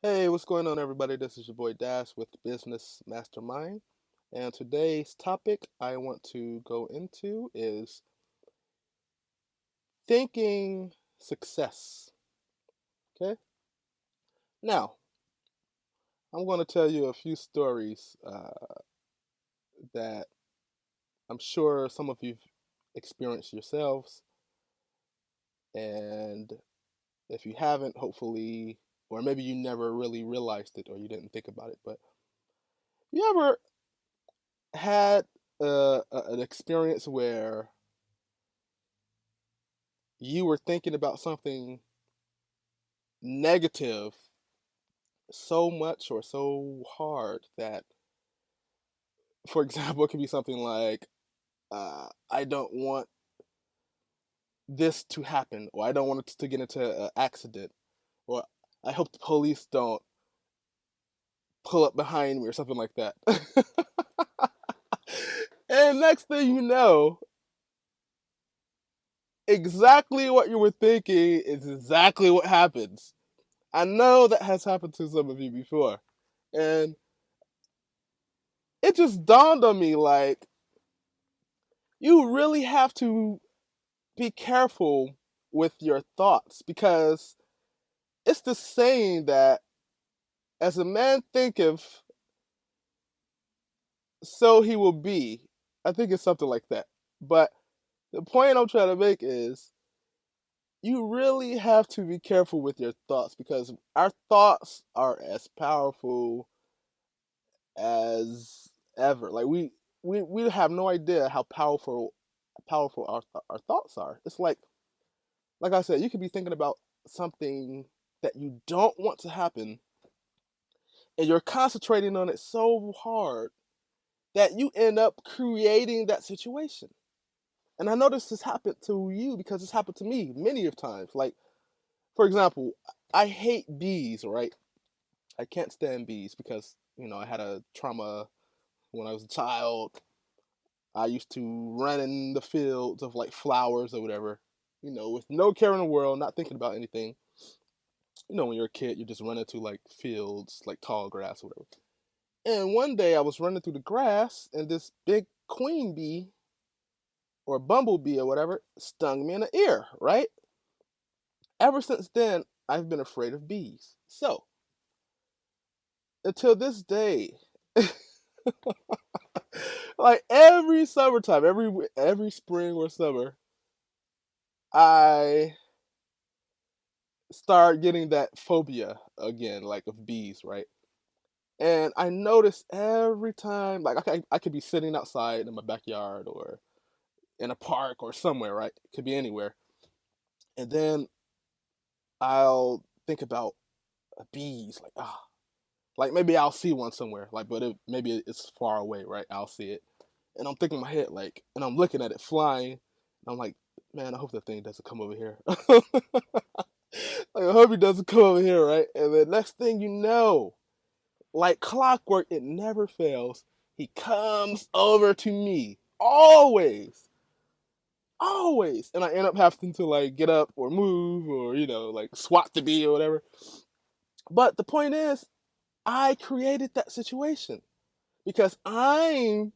Hey, what's going on, everybody? This is your boy Dash with Business Mastermind. And today's topic I want to go into is thinking success. Okay? Now, I'm going to tell you a few stories that I'm sure some of you've experienced yourselves. And if you haven't, hopefully, or maybe you never really realized it or you didn't think about it, but you ever had an experience where you were thinking about something negative so much or so hard that, for example, it could be something like, I don't want this to happen, or I don't want it to get into an accident, or I hope the police don't pull up behind me, or something like that. And next thing you know, exactly what you were thinking is exactly what happens. I know that has happened to some of you before. And it just dawned on me like, you really have to be careful with your thoughts because it's the saying that as a man thinketh, so he will be. I think it's something like that. But the point I'm trying to make is you really have to be careful with your thoughts because our thoughts are as powerful as ever. Like we have no idea how powerful our thoughts are. It's like I said, you could be thinking about something that you don't want to happen, and you're concentrating on it so hard that you end up creating that situation. And I know this has happened to you because it's happened to me many of times. Like, for example, I hate bees, right? I can't stand bees because, I had a trauma when I was a child. I used to run in the fields of like flowers or whatever, with no care in the world, not thinking about anything. When you're a kid, you just run into like fields, like tall grass or whatever. And one day I was running through the grass and this big queen bee or bumblebee or whatever stung me in the ear, right? Ever since then, I've been afraid of bees. So, until this day, like every summertime, every spring or summer, I start getting that phobia again, like of bees, right? And I notice every time, like I could be sitting outside in my backyard or in a park or somewhere, right? It could be anywhere. And then I'll think about bees, like like maybe I'll see one somewhere, like maybe it's far away, right? I'll see it, and I'm thinking in my head like, and I'm looking at it flying, and I'm like, man, I hope that thing doesn't come over here. Like, I hope he doesn't come over here, right? And the next thing you know, like clockwork, it never fails. He comes over to me always, always, and I end up having to like get up or move or like swat the bee or whatever. But the point is, I created that situation because I'm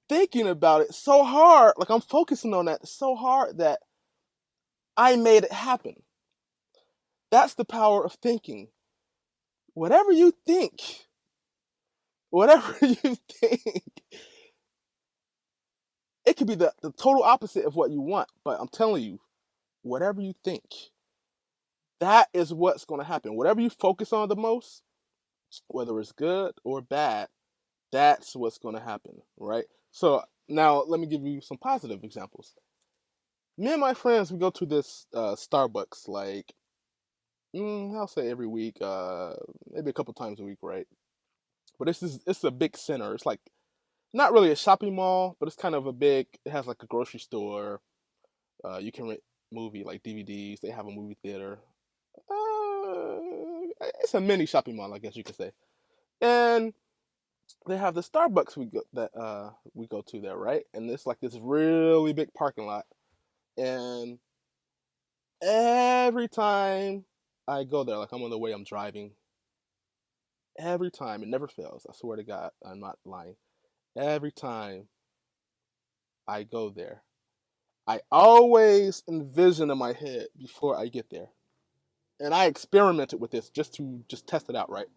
thinking about it so hard, like I'm focusing on that so hard that I made it happen. That's the power of thinking. Whatever you think, whatever you think, it could be the total opposite of what you want, but I'm telling you, whatever you think, that is what's going to happen. Whatever you focus on the most, whether it's good or bad, that's what's going to happen, right? So now let me give you some positive examples. Me and my friends, we go to this Starbucks like, I'll say every week, maybe a couple times a week, right? But it's a big center. It's like not really a shopping mall, but it's kind of a big. It has like a grocery store. You can rent movie like DVDs. They have a movie theater. It's a mini shopping mall, I guess you could say. And they have the Starbucks we go to there, right? And it's like this really big parking lot. And every time I go there, like I'm on the way, I'm driving. Every time, it never fails. I swear to God, I'm not lying. Every time I go there, I always envision in my head before I get there. And I experimented with this just to just test it out, right?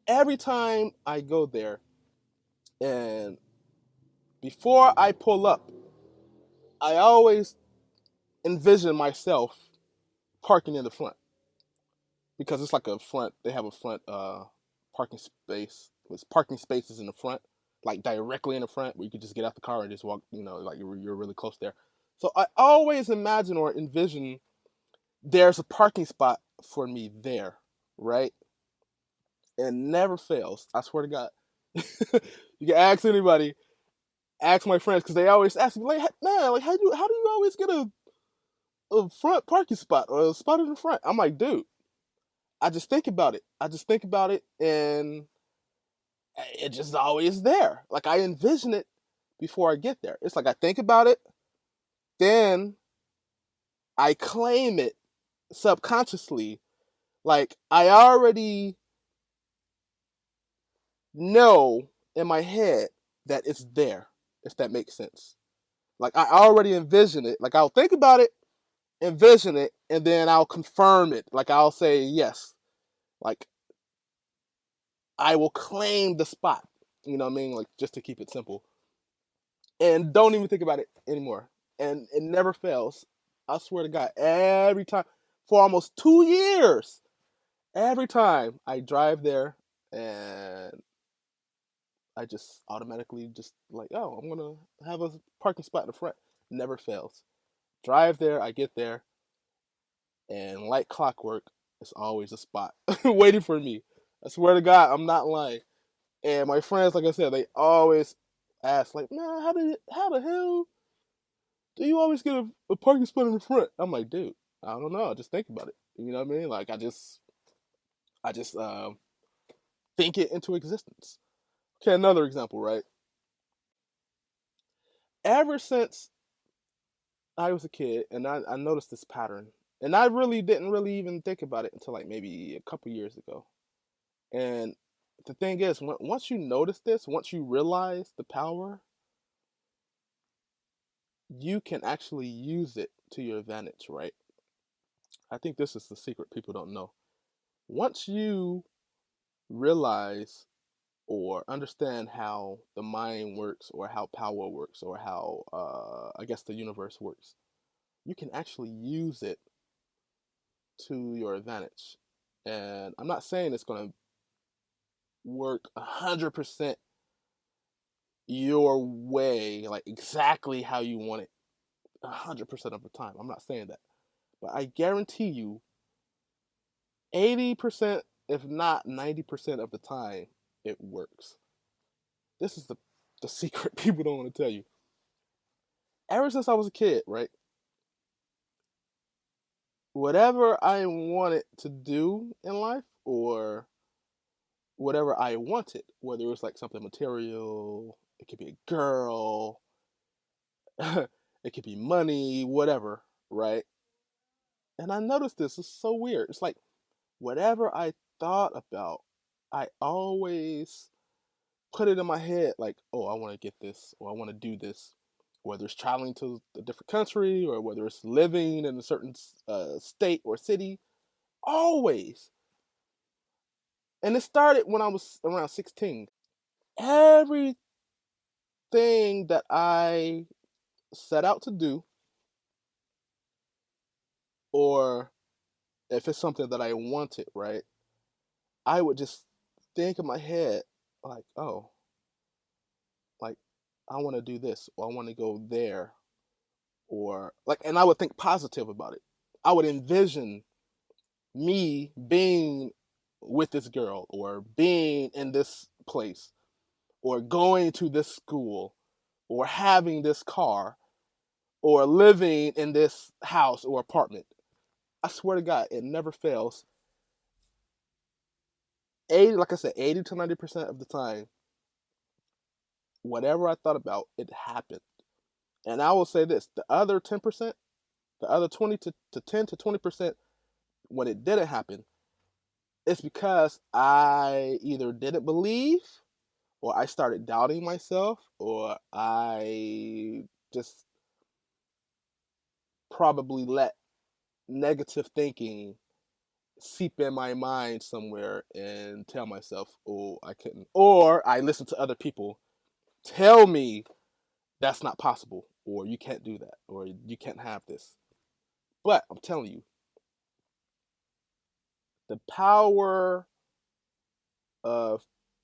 Every time I go there, and before I pull up, I always envision myself parking in the front, because it's like a front. They have a front parking space with parking spaces in the front, like directly in the front, where you could just get out the car and just walk. Like you're really close there. So I always imagine or envision there's a parking spot for me there, right? And never fails. I swear to God. You can ask anybody, ask my friends, because they always ask me, like, man, like how do you always get a front parking spot or a spot in the front? I'm like, dude, I just think about it. I just think about it, and it just always there. Like I envision it before I get there. It's like I think about it, then I claim it subconsciously. Like I already know in my head that it's there, if that makes sense. Like I already envision it. Like I'll think about it, envision it, and then I'll confirm it. Like I'll say yes. Like I will claim the spot. You know what I mean? Like just to keep it simple. And don't even think about it anymore. And it never fails. I swear to God, every time for almost 2 years, every time I drive there and I just automatically just like, oh, I'm gonna have a parking spot in the front. Never fails. Drive there, I get there, and like clockwork, it's always a spot waiting for me. I swear to God, I'm not lying. And my friends, like I said, they always ask, like, man, how the hell do you always get a parking spot in the front? I'm like, dude, I don't know. Just think about it. You know what I mean? Like, I just think it into existence. Okay, another example, right? Ever since I was a kid, and I noticed this pattern, and I really didn't really even think about it until like maybe a couple years ago. And the thing is, once you notice this, once you realize the power, you can actually use it to your advantage, right? I think this is the secret people don't know. Once you realize or understand how the mind works, or how power works, or how I guess the universe works, you can actually use it to your advantage. And I'm not saying it's going to work 100% your way, like exactly how you want it 100% of the time. I'm not saying that. But I guarantee you 80%, if not 90% of the time, it works. This is the secret people don't want to tell you. Ever since I was a kid, right? Whatever I wanted to do in life, or whatever I wanted, whether it was like something material, it could be a girl, it could be money, whatever, right? And I noticed this is so weird. It's like whatever I thought about, I always put it in my head like, oh, I want to get this, or I want to do this, whether it's traveling to a different country, or whether it's living in a certain state or city, always. And it started when I was around 16. Everything that I set out to do, or if it's something that I wanted, right, I would just think in my head, like, oh, like, I want to do this, or I want to go there, or like, and I would think positive about it. I would envision me being with this girl, or being in this place, or going to this school, or having this car, or living in this house or apartment. I swear to God, it never fails. 80, like I said, 80 to 90% of the time, whatever I thought about, it happened. And I will say this: the other 10%, the other 20 to 10 to 20%, when it didn't happen, it's because I either didn't believe, or I started doubting myself, or I just probably let negative thinking seep in my mind somewhere and tell myself, oh, I couldn't. Or I listen to other people tell me that's not possible, or you can't do that, or you can't have this. But I'm telling you, the power of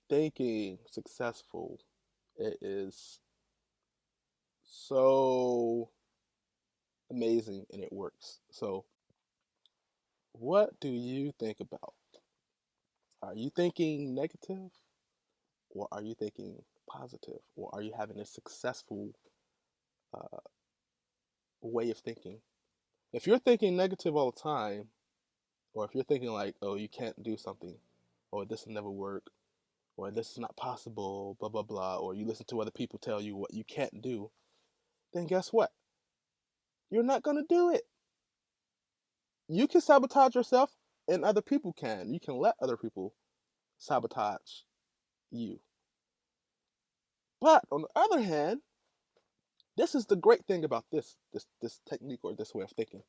thinking successful, it is so amazing and it works. So, what do you think about? Are you thinking negative, or are you thinking positive, or are you having a successful uh, way of thinking? If you're thinking negative all the time, or if you're thinking like, oh, you can't do something, or this will never work, or this is not possible, blah, blah, blah, or you listen to other people tell you what you can't do, then guess what? You're not going to do it. You can sabotage yourself, and other people can. You can let other people sabotage you. But on the other hand, this is the great thing about this technique or this way of thinking.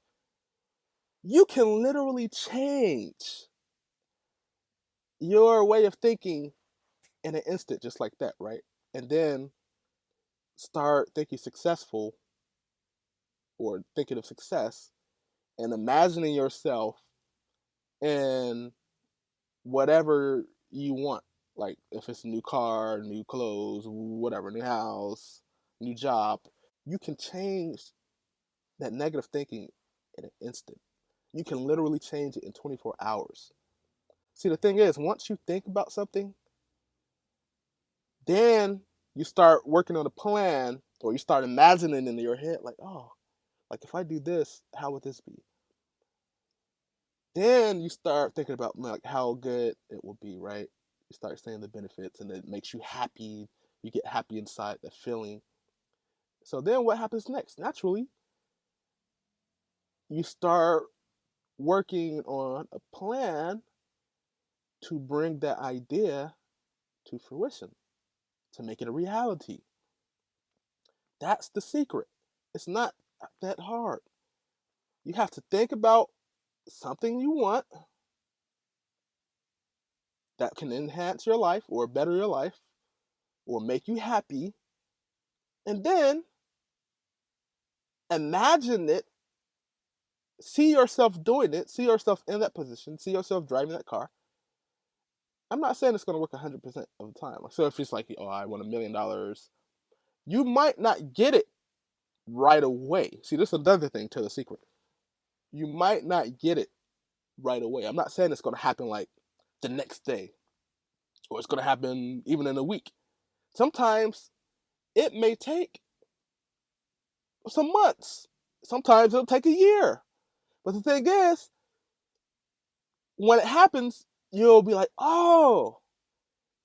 You can literally change your way of thinking in an instant, just like that, right? And then start thinking successful, or thinking of success, and imagining yourself in whatever you want. Like if it's a new car, new clothes, whatever, new house, new job, you can change that negative thinking in an instant. You can literally change it in 24 hours. See, the thing is, once you think about something, then you start working on a plan, or you start imagining in your head, like, oh, like if I do this, how would this be? Then you start thinking about like how good it will be, right? You start saying the benefits, and it makes you happy. You get happy inside, that feeling. So then what happens next? Naturally, you start working on a plan to bring that idea to fruition, to make it a reality. That's the secret. It's not that hard. You have to think about something you want that can enhance your life, or better your life, or make you happy, and then imagine it, see yourself doing it, see yourself in that position, see yourself driving that car. I'm not saying it's going to work 100% of the time. So if it's like, oh, I want $1 million, you might not get it right away. See, this is another thing to the secret. You might not get it right away. I'm not saying it's going to happen like the next day, or it's going to happen even in a week. Sometimes it may take some months. Sometimes it'll take a year. But the thing is, when it happens, you'll be like, oh,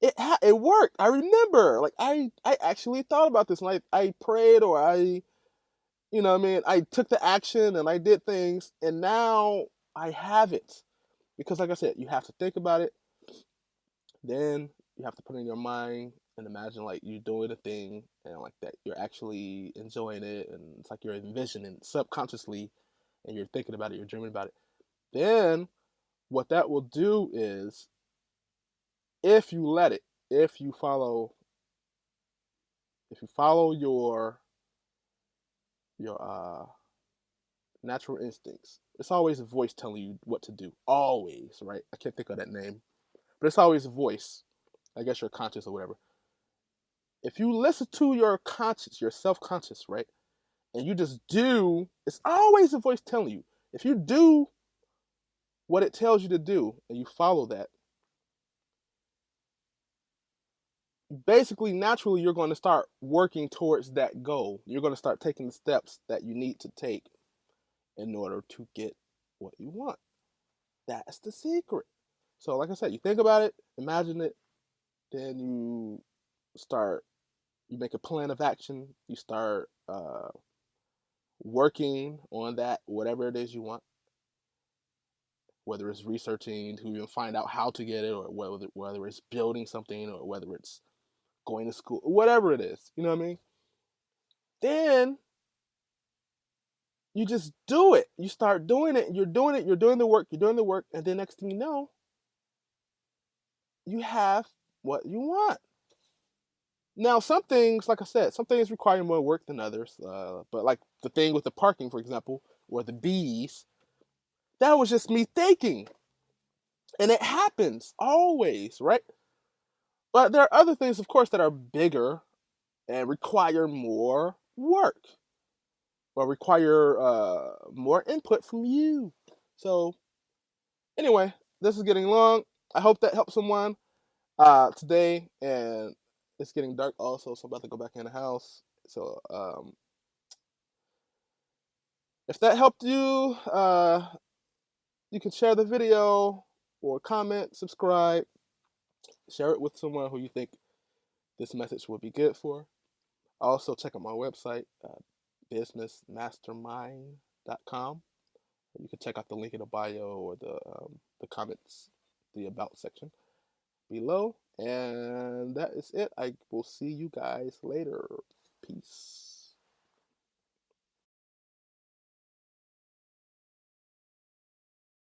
it worked. I remember, like I actually thought about this, and I prayed, or what I mean, I took the action and I did things, and now I have it. Because like I said, you have to think about it, then you have to put it in your mind and imagine like you're doing a thing, and like that you're actually enjoying it, and it's like you're envisioning subconsciously, and you're thinking about it, you're dreaming about it. Then what that will do is, if you let it, if you follow if you follow your natural instincts, it's always a voice telling you what to do. Always, right? I can't think of that name, but it's always a voice. I guess your conscious or whatever. If you listen to your conscious, your self-conscious, right, and you just do, it's always a voice telling you. If you do what it tells you to do and you follow that, basically naturally you're going to start working towards that goal. You're going to start taking the steps that you need to take in order to get what you want. That's the secret. So like I said, you think about it, imagine it, then start you make a plan of action, you start working on that, whatever it is you want. whether it's researching to even find out how to get it, or whether it's building something, or whether it's going to school, whatever it is, you know what I mean? Then you just do it. You start doing it. You're doing it. You're doing the work. You're doing the work, and then next thing you know, you have what you want. Now, some things, like I said, some things require more work than others. But like the thing with the parking, for example, or the bees, that was just me thinking, and it happens always, right? But there are other things, of course, that are bigger and require more work, or require more input from you. So anyway, this is getting long. I hope that helps someone today, and it's getting dark also, so I'm about to go back in the house. So if that helped you, you can share the video or comment, subscribe, share it with someone who you think this message would be good for. Also, check out my website, businessmastermind.com. You can check out the link in the bio or the comments, the about section below. And that is it. I will see you guys later. Peace.